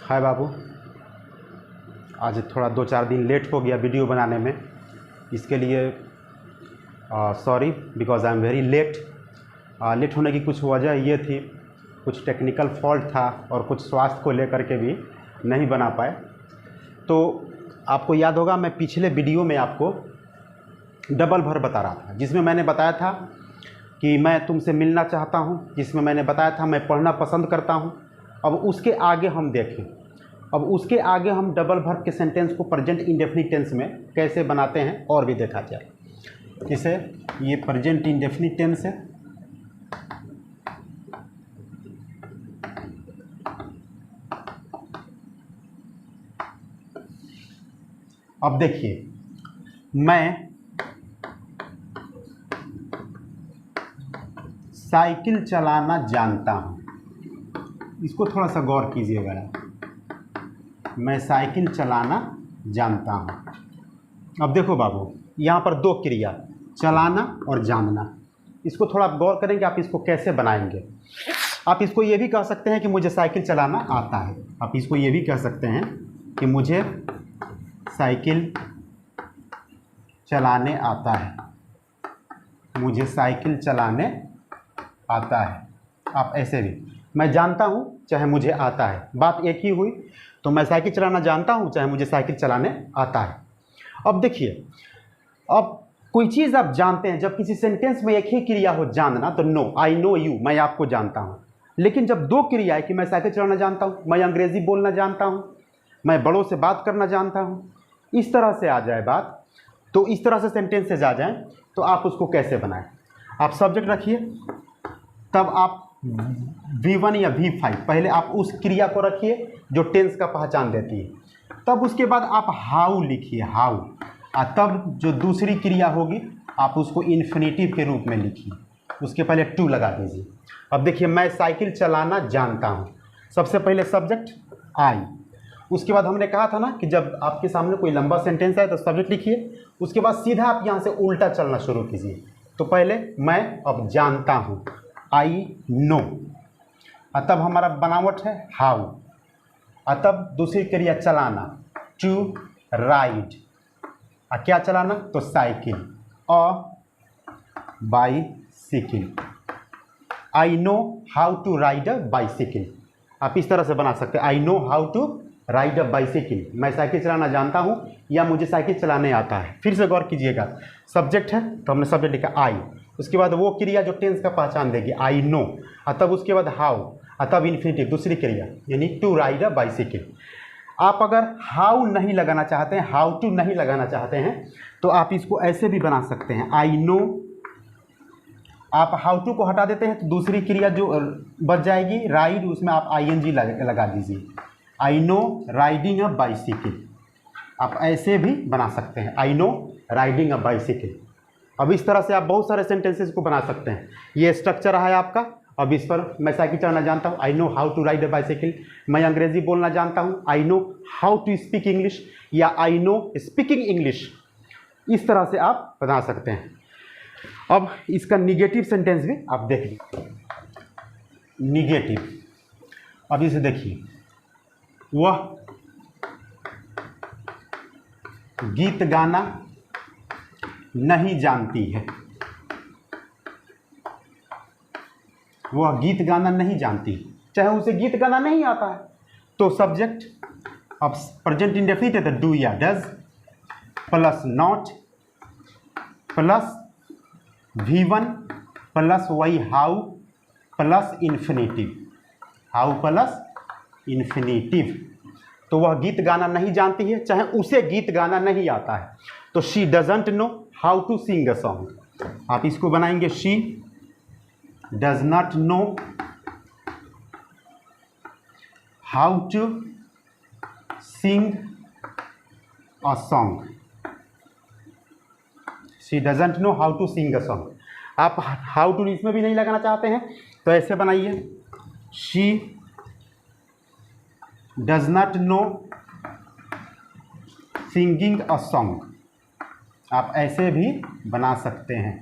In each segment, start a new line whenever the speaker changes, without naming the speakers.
हाय बाबू, आज थोड़ा 2-4 दिन लेट हो गया वीडियो बनाने में। इसके लिए sorry, because I am very late. Late होने की कुछ वजह ये थी, कुछ टेक्निकल फॉल्ट था और कुछ स्वास्थ्य को लेकर के भी नहीं बना पाए। तो आपको याद होगा, मैं पिछले वीडियो में आपको डबल भर बता रहा था, जिसमें मैंने बताया था कि मैं तुमसे मिलना चाहता हूँ, जिसमें मैंने बताया था मैं पढ़ना पसंद करता हूँ। अब उसके आगे हम देखें, अब उसके आगे हम डबल वर्ब के सेंटेंस को प्रेजेंट इंडेफिनिट टेंस में कैसे बनाते हैं और भी देखा जाए। जैसे ये प्रेजेंट इंडेफिनिट टेंस है, अब देखिए मैं साइकिल चलाना जानता हूँ। इसको थोड़ा सा गौर कीजिएगा। मैं साइकिल चलाना जानता हूँ। अब देखो बाबू, यहाँ पर दो क्रिया, चलाना और जानना। इसको थोड़ा आप गौर करेंगे, आप इसको कैसे बनाएंगे। आप इसको ये भी कह सकते हैं कि मुझे साइकिल चलाना आता है। आप इसको ये भी कह सकते हैं कि मुझे साइकिल चलाने आता है, मुझे साइकिल चलाने आता है। आप ऐसे भी, मैं जानता हूँ चाहे मुझे आता है, बात एक ही हुई। तो मैं साइकिल चलाना जानता हूँ चाहे मुझे साइकिल चलाने आता है। अब देखिए, अब कोई चीज़ आप जानते हैं, जब किसी सेंटेंस में एक ही क्रिया हो जानना, तो नो, आई नो यू, मैं आपको जानता हूँ। लेकिन जब दो क्रिया है कि मैं साइकिल चलाना जानता हूँ, मैं अंग्रेज़ी बोलना जानता हूँ, मैं बड़ों से बात करना जानता हूँ, इस तरह से आ जाए बात, तो इस तरह से सेंटेंसेज आ जाएं, तो आप उसको कैसे बनाएं। आप सब्जेक्ट रखिए, तब आप V1 या V5 पहले आप उस क्रिया को रखिए जो टेंस का पहचान देती है। तब उसके बाद आप हाउ लिखिए, हाउ, और तब जो दूसरी क्रिया होगी आप उसको इन्फिनेटिव के रूप में लिखिए, उसके पहले टू लगा दीजिए। अब देखिए, मैं साइकिल चलाना जानता हूँ, सबसे पहले सब्जेक्ट आई। उसके बाद हमने कहा था ना कि जब आपके सामने कोई लंबा सेंटेंस आए तो सब्जेक्ट लिखिए, उसके बाद सीधा आप यहाँ से उल्टा चलना शुरू कीजिए। तो पहले मैं अब जानता हूँ, आई नो, और तब हमारा बनावट है हाउ, और तब दूसरी क्रिया चलाना, टू राइड, और क्या चलाना, तो साइकिल, और bicycle. I know how to ride a bicycle. आप इस तरह से बना सकते हैं, I know how to ride a bicycle, मैं साइकिल चलाना जानता हूँ या मुझे साइकिल चलाने आता है। फिर से गौर कीजिएगा, सब्जेक्ट है तो हमने सब्जेक्ट लिखा आई, उसके बाद वो क्रिया जो टेंस का पहचान देगी, आई नो, और तब उसके बाद हाउ, और तब इन्फिनेटिव दूसरी क्रिया, यानी टू राइड अ बाईसिकल। आप अगर हाउ नहीं लगाना चाहते हैं, हाउ टू नहीं लगाना चाहते हैं, तो आप इसको ऐसे भी बना सकते हैं, आई नो, आप हाउ टू को हटा देते हैं तो दूसरी क्रिया जो बच जाएगी राइड, उसमें आप ING लगा दीजिए, I know riding a bicycle. आप ऐसे भी बना सकते हैं, आई नो राइडिंग अ बाईसिकल। अब इस तरह से आप बहुत सारे सेंटेंसेस को बना सकते हैं। ये स्ट्रक्चर है आपका। अब इस पर मैं साइकिल चलाना जानता हूँ, I know how to ride a bicycle. मैं अंग्रेजी बोलना जानता हूँ, I know how to speak English, या आई नो स्पीकिंग इंग्लिश। इस तरह से आप बना सकते हैं। अब इसका निगेटिव सेंटेंस भी आप देख लीजिए, निगेटिव। अब इसे देखिए, वह गीत गाना नहीं जानती है, वह गीत गाना नहीं जानती, चाहे उसे गीत गाना नहीं आता है। तो सब्जेक्ट, अब प्रेजेंट इंडेफिनिट है तो डू या does, plus not, plus V1, plus वही how, plus infinitive, how plus infinitive. तो वह गीत गाना नहीं जानती है, चाहे उसे गीत गाना नहीं आता है। तो she doesn't know how to sing a song. आप इसको बनाएंगे, she does not know how to sing a song, she doesn't know how to sing a song. आप हाउ टू इसमें भी नहीं लगाना चाहते हैं तो ऐसे बनाइए, she does not know singing a song. आप ऐसे भी बना सकते हैं,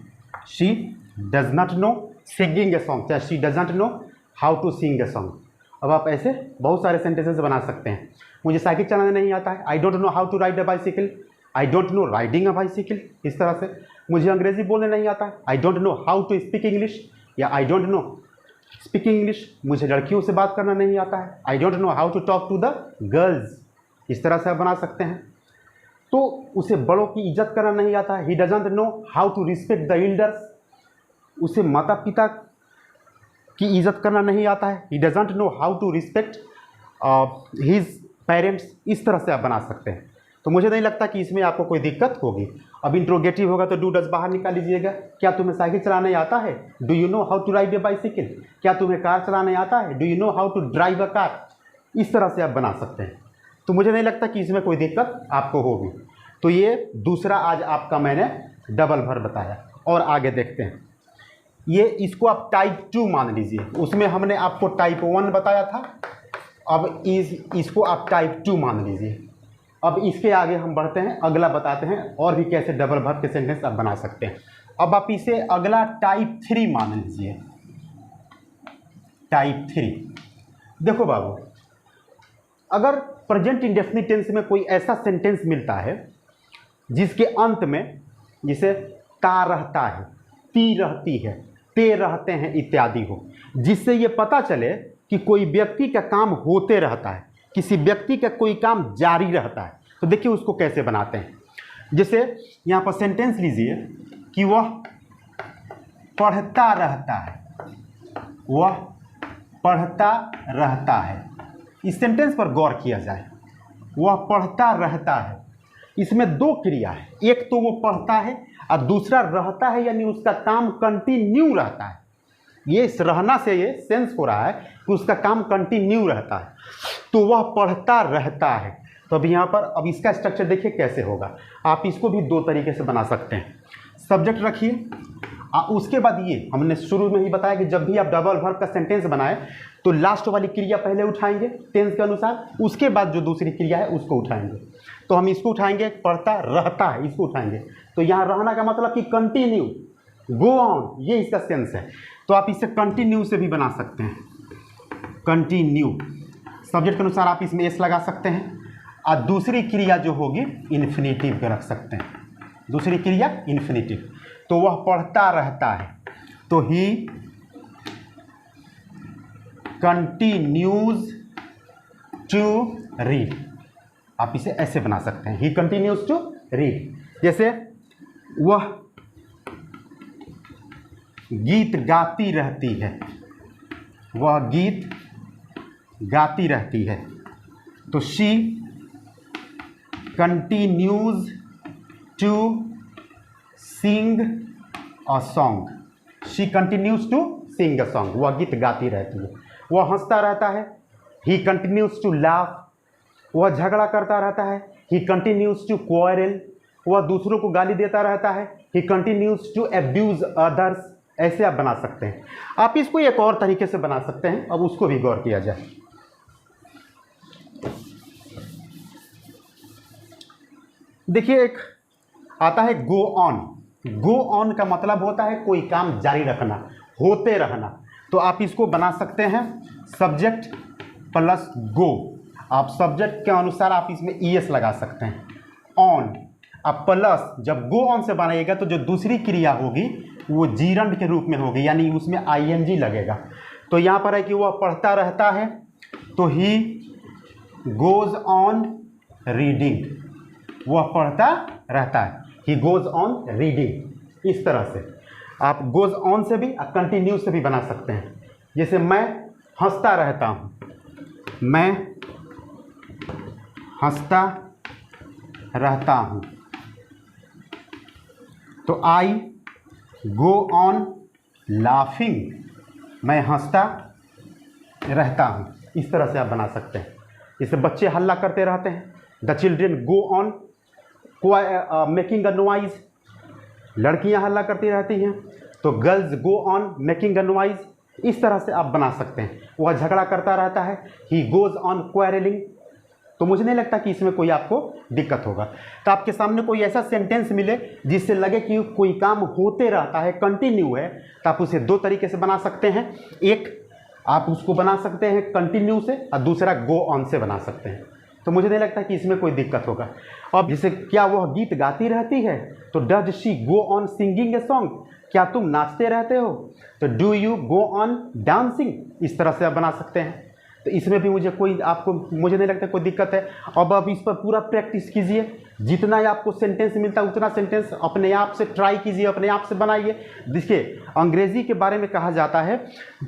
she does not know singing a song, चाहे she doesn't know how to Singh a song. अब आप ऐसे बहुत सारे सेंटेंसेस बना सकते हैं। मुझे साइकिल चलाना नहीं आता है, I don't know how to ride a bicycle, I don't know riding a bicycle. इस तरह से मुझे अंग्रेजी बोलने नहीं आता है, I don't know how to speak English, या I don't know speaking English. मुझे लड़कियों से बात करना नहीं आता है, I don't know how to talk to the girls. इस तरह से आप बना सकते हैं। तो उसे बड़ों की इज्जत करना नहीं आता है, he doesn't know how to respect the elders. उसे माता पिता की इज्जत करना नहीं आता है, he doesn't know how to respect his parents. इस तरह से आप बना सकते हैं। तो मुझे नहीं लगता कि इसमें आपको कोई दिक्कत होगी। अब इंट्रोगेटिव होगा तो डू डज बाहर निकाल लीजिएगा। क्या तुम्हें साइकिल चलाने आता है, do you know how to ride a bicycle. क्या तुम्हें कार चलाने आता है, do you know how to drive a car. इस तरह से आप बना सकते हैं। तो मुझे नहीं लगता कि इसमें कोई दिक्कत आपको होगी। तो ये दूसरा आज आपका मैंने डबल वर्ब बताया। और आगे देखते हैं। ये इसको आप टाइप 2 मान लीजिए। उसमें हमने आपको टाइप 1 बताया था, अब इसको आप टाइप 2 मान लीजिए। अब इसके आगे हम बढ़ते हैं, अगला बताते हैं और भी कैसे डबल वर्ब के सेंटेंस आप बना सकते हैं। अब आप इसे अगला टाइप 3 मान लीजिए। टाइप 3 देखो बाबू, अगर प्रेजेंट इंडेफिनिट टेंस में कोई ऐसा सेंटेंस मिलता है जिसके अंत में जैसे ता रहता है, ती रहती है, ते रहते हैं इत्यादि हो, जिससे ये पता चले कि कोई व्यक्ति का काम होते रहता है, किसी व्यक्ति का कोई काम जारी रहता है। तो देखिए उसको कैसे बनाते हैं। जैसे यहाँ पर सेंटेंस लीजिए कि वह पढ़ता रहता है, वह पढ़ता रहता है। इस सेंटेंस पर गौर किया जाए, वह पढ़ता रहता है। इसमें दो क्रिया है, एक तो वो पढ़ता है और दूसरा रहता है, यानी उसका काम कंटिन्यू रहता है। ये इस रहना से ये सेंस हो रहा है कि उसका काम कंटिन्यू रहता है। तो वह पढ़ता रहता है। तो अब यहाँ पर अब इसका स्ट्रक्चर देखिए कैसे होगा। आप इसको भी दो तरीके से बना सकते हैं। सब्जेक्ट रखिए, उसके बाद ये हमने शुरू में ही बताया कि जब भी आप डबल वर्ब का सेंटेंस बनाएं तो लास्ट वाली क्रिया पहले उठाएंगे टेंस के अनुसार, उसके बाद जो दूसरी क्रिया है उसको उठाएंगे। तो हम इसको उठाएंगे, पढ़ता रहता है, इसको उठाएंगे। तो यहाँ रहना का मतलब कि कंटिन्यू, गो ऑन, ये इसका सेंस है। तो आप इसे कंटिन्यू से भी बना सकते हैं, कंटिन्यू। सब्जेक्ट के अनुसार आप इसमें एस लगा सकते हैं और दूसरी क्रिया जो होगी इन्फिनेटिव पे रख सकते हैं। दूसरी क्रिया इन्फिनेटिव। तो वह पढ़ता रहता है, तो ही कंटिन्यूज टू रीड। आप इसे ऐसे बना सकते हैं, ही कंटिन्यूज टू रीड। जैसे वह गीत गाती रहती है, वह गीत गाती रहती है। तो she continues to sing a song. She continues to sing a song. वह गीत गाती रहती है। वह हंसता रहता है, ही कंटिन्यूज टू लाफ। वह झगड़ा करता रहता है, ही कंटिन्यूज टू क्वारल। वह दूसरों को गाली देता रहता है, he continues to abuse others. ऐसे आप बना सकते हैं। आप इसको एक और तरीके से बना सकते हैं, अब उसको भी गौर किया जाए। देखिए एक आता है गो ऑन। गो ऑन का मतलब होता है कोई काम जारी रखना, होते रहना। तो आप इसको बना सकते हैं सब्जेक्ट प्लस गो। आप सब्जेक्ट के अनुसार आप इसमें ईएस लगा सकते हैं, ऑन। अब प्लस जब गो ऑन से बनाइएगा तो जो दूसरी क्रिया होगी वो जीरंड के रूप में होगी, यानी उसमें आईएनजी लगेगा। तो यहाँ पर है कि वह पढ़ता रहता है, तो ही गोज ऑन रीडिंग। वह पढ़ता रहता है, ही गोज ऑन रीडिंग। इस तरह से आप गोज ऑन से भी कंटिन्यू से भी बना सकते हैं। जैसे मैं हंसता रहता हूँ, मैं हंसता रहता हूँ। तो आई गो ऑन लाफिंग। मैं हंसता रहता हूँ। इस तरह से आप बना सकते हैं। जैसे बच्चे हल्ला करते रहते हैं, the children go on making a noise. लड़कियां हल्ला करती रहती हैं, तो girls go on making a noise. इस तरह से आप बना सकते हैं। वह झगड़ा करता रहता है, ही गोज ऑन क्वारलिंग। तो मुझे नहीं लगता कि इसमें कोई आपको दिक्कत होगा। तो आपके सामने कोई ऐसा सेंटेंस मिले जिससे लगे कि कोई काम होते रहता है, कंटिन्यू है, तो आप उसे दो तरीके से बना सकते हैं। एक आप उसको बना सकते हैं कंटिन्यू से और दूसरा गो ऑन से बना सकते हैं। तो मुझे नहीं लगता कि इसमें कोई दिक्कत होगा। अब जैसे क्या वह गीत गाती रहती है, तो does she go on singing a song, क्या तुम नाचते रहते हो, तो do you go on dancing, इस तरह से आप बना सकते हैं। तो इसमें भी मुझे नहीं लगता कोई दिक्कत है। अब आप इस पर पूरा प्रैक्टिस कीजिए, जितना ही आपको सेंटेंस मिलता है उतना सेंटेंस अपने आप से ट्राई कीजिए, अपने आप से बनाइए। देखिए अंग्रेज़ी के बारे में कहा जाता है,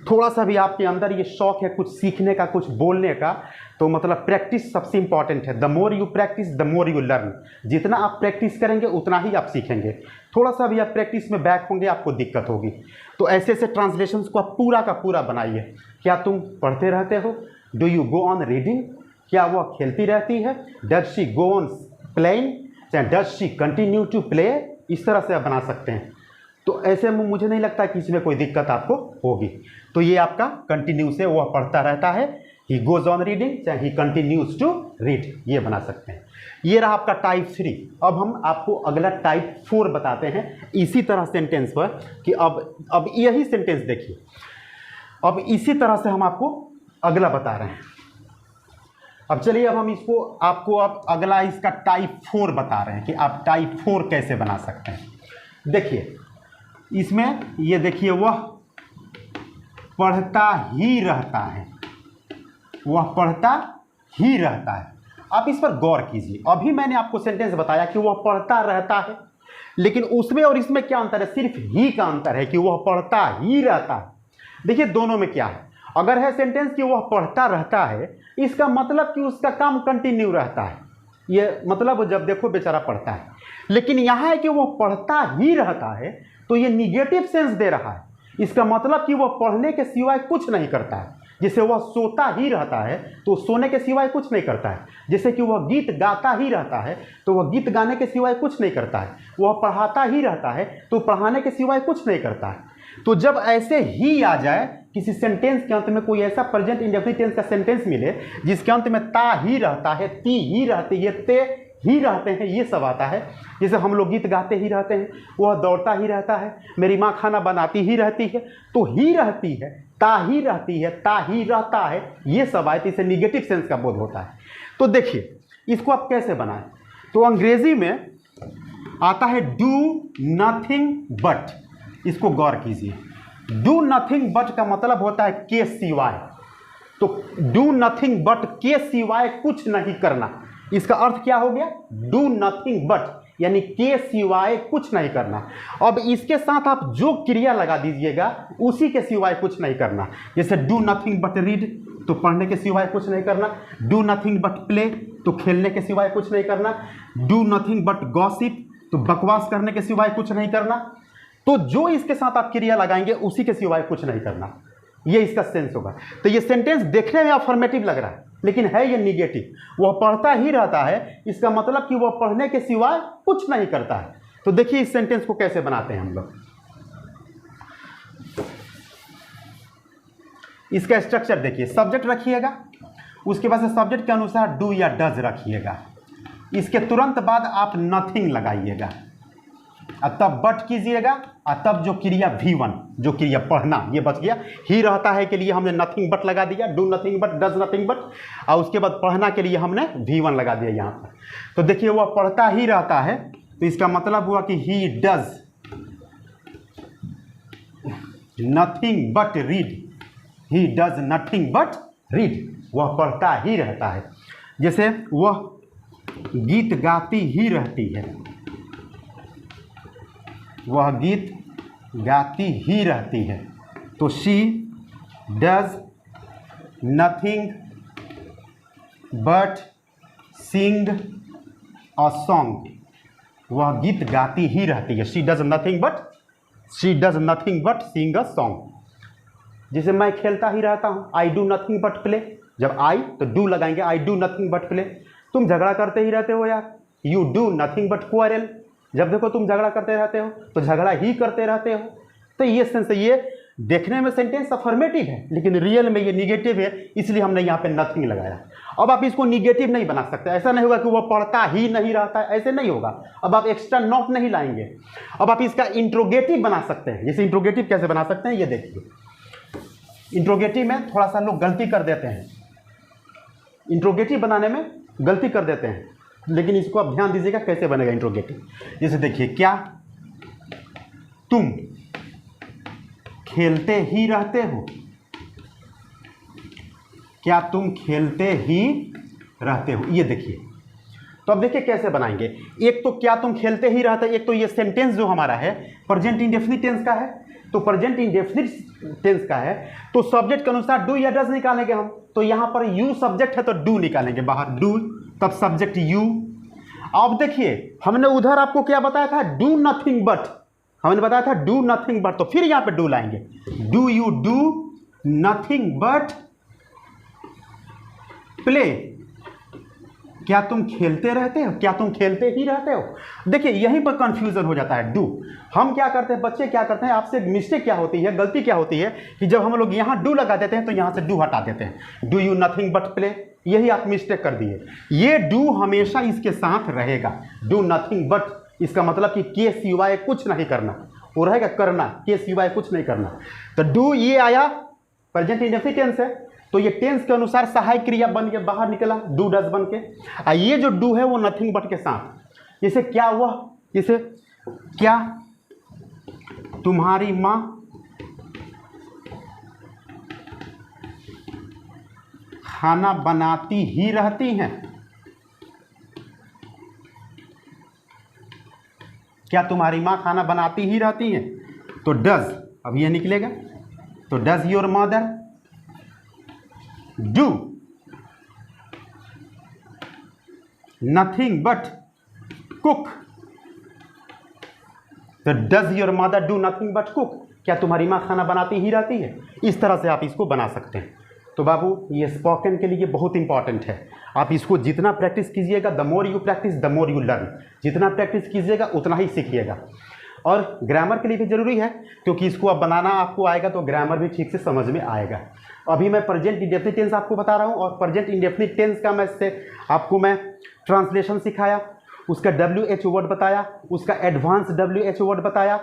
थोड़ा सा भी आपके अंदर ये शौक है कुछ सीखने का, कुछ बोलने का, तो मतलब प्रैक्टिस सबसे इंपॉर्टेंट है। The more you practice the more you learn. जितना आप प्रैक्टिस करेंगे उतना ही आप सीखेंगे। थोड़ा सा भी आप प्रैक्टिस में बैक होंगे आपको दिक्कत होगी। तो ऐसे ऐसे ट्रांसलेशंस को आप पूरा का पूरा बनाइए। क्या तुम पढ़ते रहते हो, do you go on reading, क्या वह खेलती रहती है, does she go on playing, या does she continue to play, इस तरह से आप बना सकते हैं। तो ऐसे में मुझे नहीं लगता कि इसमें कोई दिक्कत आपको होगी। तो ये आपका कंटिन्यू से वह पढ़ता रहता है, ही गोज ऑन रीडिंग, चाहे ही कंटिन्यूज टू रीड, ये बना सकते हैं। ये रहा आपका टाइप 3। अब हम आपको अगला टाइप 4 बताते हैं इसी तरह सेंटेंस पर, कि अब यही सेंटेंस देखिए, अब इसी तरह से हम आपको अगला बता रहे हैं। अब चलिए अब हम आपको अगला इसका टाइप 4 बता रहे हैं कि आप टाइप 4 कैसे बना सकते हैं। देखिए इसमें ये देखिए, वह पढ़ता ही रहता है, वह पढ़ता ही रहता है। आप इस पर गौर कीजिए। अभी मैंने आपको सेंटेंस बताया कि वह पढ़ता रहता है, लेकिन उसमें और इसमें क्या अंतर है, सिर्फ ही का अंतर है कि वह पढ़ता ही रहता है। देखिए दोनों में क्या है, अगर है सेंटेंस कि वह पढ़ता रहता है, इसका मतलब कि उसका काम कंटिन्यू रहता है, ये मतलब जब देखो बेचारा पढ़ता है। लेकिन यहाँ है कि वह पढ़ता ही रहता है, तो ये निगेटिव सेंस दे रहा है। इसका मतलब कि वह पढ़ने के सिवाय कुछ नहीं करता है। जैसे वह सोता ही रहता है तो सोने के सिवाय कुछ नहीं करता है। जैसे कि वह गीत गाता ही रहता है तो वह गीत गाने के सिवाय कुछ नहीं करता है। वह पढ़ाता ही रहता है तो पढ़ाने के सिवाय कुछ नहीं करता है। तो जब ऐसे ही आ जाए किसी सेंटेंस के अंत में, कोई ऐसा प्रेजेंट इंडेफिनिट टेंस का सेंटेंस मिले जिसके अंत में ता ही रहता है, ती ही रहती है, ते ही रहते हैं, ये सब आता है। जैसे हम लोग गीत गाते ही रहते हैं, वह दौड़ता ही रहता है, मेरी माँ खाना बनाती ही रहती है, तो ही रहती है, ता ही रहती है, ता ही रहता है, ये सब आए तो इसे निगेटिव सेंस का बोध होता है। तो देखिए इसको आप कैसे बनाएं। तो अंग्रेजी में आता है डू नथिंग बट, इसको गौर कीजिए। डू नथिंग बट का मतलब होता है के सिवाय। तो डू नथिंग बट, के सिवाय कुछ नहीं करना, इसका अर्थ क्या हो गया, डू नथिंग बट, यानी के सिवाय कुछ नहीं करना। अब इसके साथ आप जो क्रिया लगा दीजिएगा उसी के सिवाय कुछ नहीं करना। जैसे डू नथिंग बट रीड, तो पढ़ने के सिवाय कुछ नहीं करना। डू नथिंग बट प्ले, तो खेलने के सिवाय कुछ नहीं करना। डू नथिंग बट गॉसिप, तो बकवास करने के सिवाय कुछ नहीं करना। तो जो इसके साथ आप क्रिया लगाएंगे उसी के सिवाय कुछ नहीं करना, ये इसका सेंस होगा। तो ये सेंटेंस देखने में अफर्मेटिव लग रहा है लेकिन है ये निगेटिव। वह पढ़ता ही रहता है, इसका मतलब कि वह पढ़ने के सिवाय कुछ नहीं करता है। तो देखिए इस सेंटेंस को कैसे बनाते हैं हम लोग। इसका स्ट्रक्चर देखिए, सब्जेक्ट रखिएगा, उसके बाद से सब्जेक्ट के अनुसार डू या डज रखिएगा, इसके तुरंत बाद आप नथिंग लगाइएगा और तब बट कीजिएगा और तब जो क्रिया V1, जो क्रिया पढ़ना, ये बच गया। ही रहता है के लिए हमने नथिंग बट लगा दिया, do nothing but, does nothing but, और उसके बाद पढ़ना के लिए हमने V1 लगा दिया यहाँ पर। तो देखिए वह पढ़ता ही रहता है, तो इसका मतलब हुआ कि he does nothing but read, he does nothing but read, वह पढ़ता ही रहता है। जैसे वह गीत गाती ही रहती है, वह गीत गाती ही रहती है, तो she does nothing but sing a song, वह गीत गाती ही रहती है। She does nothing but sing a song. जैसे मैं खेलता ही रहता हूँ, I do nothing but play, जब आई तो डू लगाएंगे, I do nothing but play. तुम झगड़ा करते ही रहते हो यार, you do nothing but quarrel, जब देखो तुम झगड़ा करते रहते हो तो झगड़ा ही करते रहते हो। तो ये सेंस, ये देखने में सेंटेंस अफर्मेटिव है लेकिन रियल में ये निगेटिव है, इसलिए हमने यहाँ पे नथिंग लगाया। अब आप इसको निगेटिव नहीं बना सकते, ऐसा नहीं होगा कि वो पढ़ता ही नहीं रहता है, ऐसे नहीं होगा। अब आप एक्स्ट्रा नॉट नहीं लाएंगे। अब आप इसका इंट्रोगेटिव बना सकते हैं। जैसे इंट्रोगेटिव कैसे बना सकते हैं ये देखिए, इंट्रोगेटिव में थोड़ा सा लोग गलती कर देते हैं, इंट्रोगेटिव बनाने में गलती कर देते हैं, लेकिन इसको आप ध्यान दीजिएगा कैसे बनेगा इंट्रोगेटिव। जैसे देखिए, क्या तुम खेलते ही रहते हो? क्या तुम खेलते ही रहते हो, ये देखिए। तो अब देखिए कैसे बनाएंगे। एक तो क्या तुम खेलते ही रहते, एक तो ये सेंटेंस जो हमारा है प्रेजेंट इंडेफिनिट टेंस का है, तो प्रेजेंट इंडेफिनिट टेंस का है तो सब्जेक्ट के अनुसार डू या डज निकालेंगे हम। तो यहाँ पर यू सब्जेक्ट है तो डू निकालेंगे बाहर, डू, तब सब्जेक्ट यू। अब देखिए हमने उधर आपको क्या बताया था, डू नथिंग बट, हमने बताया था डू नथिंग बट, तो फिर यहाँ पे डू लाएंगे, do you do nothing but play. क्या तुम खेलते रहते हो, क्या तुम खेलते ही रहते हो? देखिए यहीं पर कंफ्यूजन हो जाता है। डू, हम क्या करते हैं, बच्चे क्या करते हैं, आपसे मिस्टेक क्या होती है, गलती क्या होती है कि जब हम लोग यहाँ डू लगा देते हैं तो यहाँ से डू हटा देते हैं, do you nothing but play, यही आप मिस्टेक कर दिए। ये डू हमेशा इसके साथ रहेगा, डू नथिंग बट, इसका मतलब कि के सिवाय कुछ नहीं करना, वो रहेगा करना, के सिवाय कुछ नहीं करना। तो डू ये आया प्रेजेंट इंडेफिनिट टेंस है, तो ये टेंस के अनुसार सहायक क्रिया बन के बाहर निकला, डू डज बन के। ये जो डू है वो नथिंग बट के साथ, जैसे क्या हुआ, जैसे क्या तुम्हारी माँ खाना बनाती ही रहती हैं? क्या तुम्हारी माँ खाना बनाती ही रहती हैं? तो डज, अब ये निकलेगा, तो does your mother do nothing but cook? तो does your mother do nothing but cook, क्या तुम्हारी माँ खाना बनाती ही रहती है? इस तरह से आप इसको बना सकते हैं। तो बाबू ये स्पोकन के लिए बहुत इंपॉर्टेंट है, आप इसको जितना प्रैक्टिस कीजिएगा, the more you practice the more you learn, जितना प्रैक्टिस कीजिएगा उतना ही सीखिएगा। और ग्रामर के लिए भी ज़रूरी है, क्योंकि इसको अब बनाना आपको आएगा तो ग्रामर भी ठीक से समझ में आएगा। अभी मैं प्रेजेंट इंडेफिनिट टेंस आपको बता रहा हूँ, और प्रेजेंट इंडेफिनिट टेंस का आपको मैं ट्रांसलेशन सिखाया, उसका WH वर्ड बताया, उसका एडवांस WH वर्ड बताया,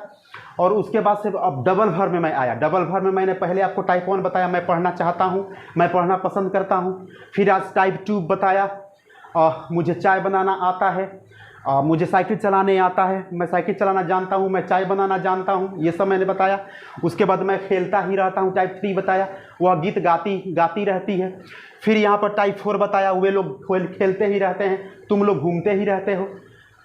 और उसके बाद से अब डबल वर्ब में मैं आया। डबल वर्ब में मैंने पहले आपको टाइप 1 बताया, मैं पढ़ना चाहता हूँ, मैं पढ़ना पसंद करता हूँ। फिर आज टाइप 2 बताया, मुझे चाय बनाना आता है, मुझे साइकिल चलाने आता है, मैं साइकिल चलाना जानता हूँ, मैं चाय बनाना जानता हूँ, ये सब मैंने बताया। उसके बाद मैं खेलता ही रहता हूँ, टाइप 3 बताया, वह गीत गाती रहती है। फिर यहाँ पर टाइप 4 बताया, वे लोग खेलते ही रहते हैं, तुम लोग घूमते ही रहते हो,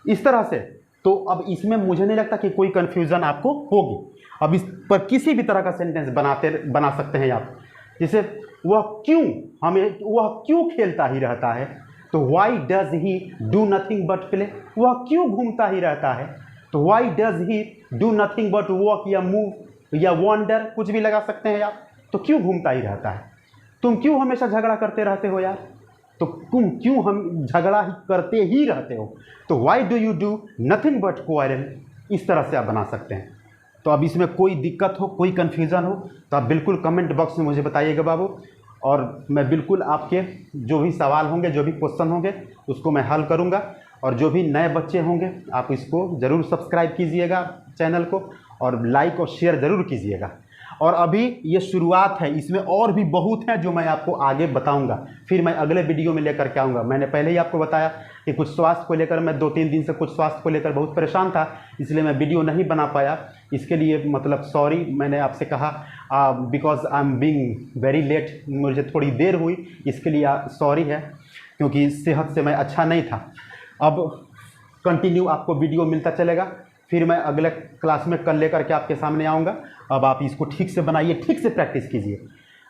इस तरह से। तो अब इसमें मुझे नहीं लगता कि कोई कन्फ्यूज़न आपको होगी। अब इस पर किसी भी तरह का सेंटेंस बना सकते हैं आप, जैसे वह क्यों खेलता ही रहता है, तो why does he do nothing but play, वह क्यों घूमता ही रहता है, तो why does he do nothing but walk या मूव या वॉन्डर, कुछ भी लगा सकते हैं आप। तो क्यों घूमता ही रहता है, तुम क्यों हमेशा झगड़ा करते रहते हो यार, तो तुम क्यों हम झगड़ा ही करते ही रहते हो, तो why do you do nothing but quarrel, इस तरह से आप बना सकते हैं। तो अब इसमें कोई दिक्कत हो, कोई कन्फ्यूज़न हो तो आप बिल्कुल कमेंट बॉक्स में मुझे बताइएगा बाबू, और मैं बिल्कुल आपके जो भी सवाल होंगे, जो भी क्वेश्चन होंगे उसको मैं हल करूंगा। और जो भी नए बच्चे होंगे आप इसको ज़रूर सब्सक्राइब कीजिएगा चैनल को, और लाइक और शेयर ज़रूर कीजिएगा। और अभी ये शुरुआत है, इसमें और भी बहुत है जो मैं आपको आगे बताऊंगा, फिर मैं अगले वीडियो में लेकर के आऊँगा। मैंने पहले ही आपको बताया कि कुछ स्वास्थ्य को लेकर मैं 2-3 दिन से कुछ स्वास्थ्य को लेकर बहुत परेशान था, इसलिए मैं वीडियो नहीं बना पाया। इसके लिए मतलब सॉरी, मैंने आपसे कहा because I am being very late, मुझे थोड़ी देर हुई, इसके लिए सॉरी है, क्योंकि सेहत से मैं अच्छा नहीं था। अब कंटिन्यू आपको वीडियो मिलता चलेगा, फिर मैं अगले क्लास में कल लेकर के आपके सामने आऊँगा। अब आप इसको ठीक से बनाइए, ठीक से प्रैक्टिस कीजिए,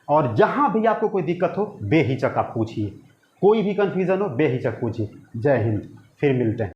और जहाँ भी आपको कोई दिक्कत हो बेहिचक आप पूछिए, कोई भी कन्फ्यूज़न हो बेहिचक पूछिए। जय हिंद, फिर मिलते हैं।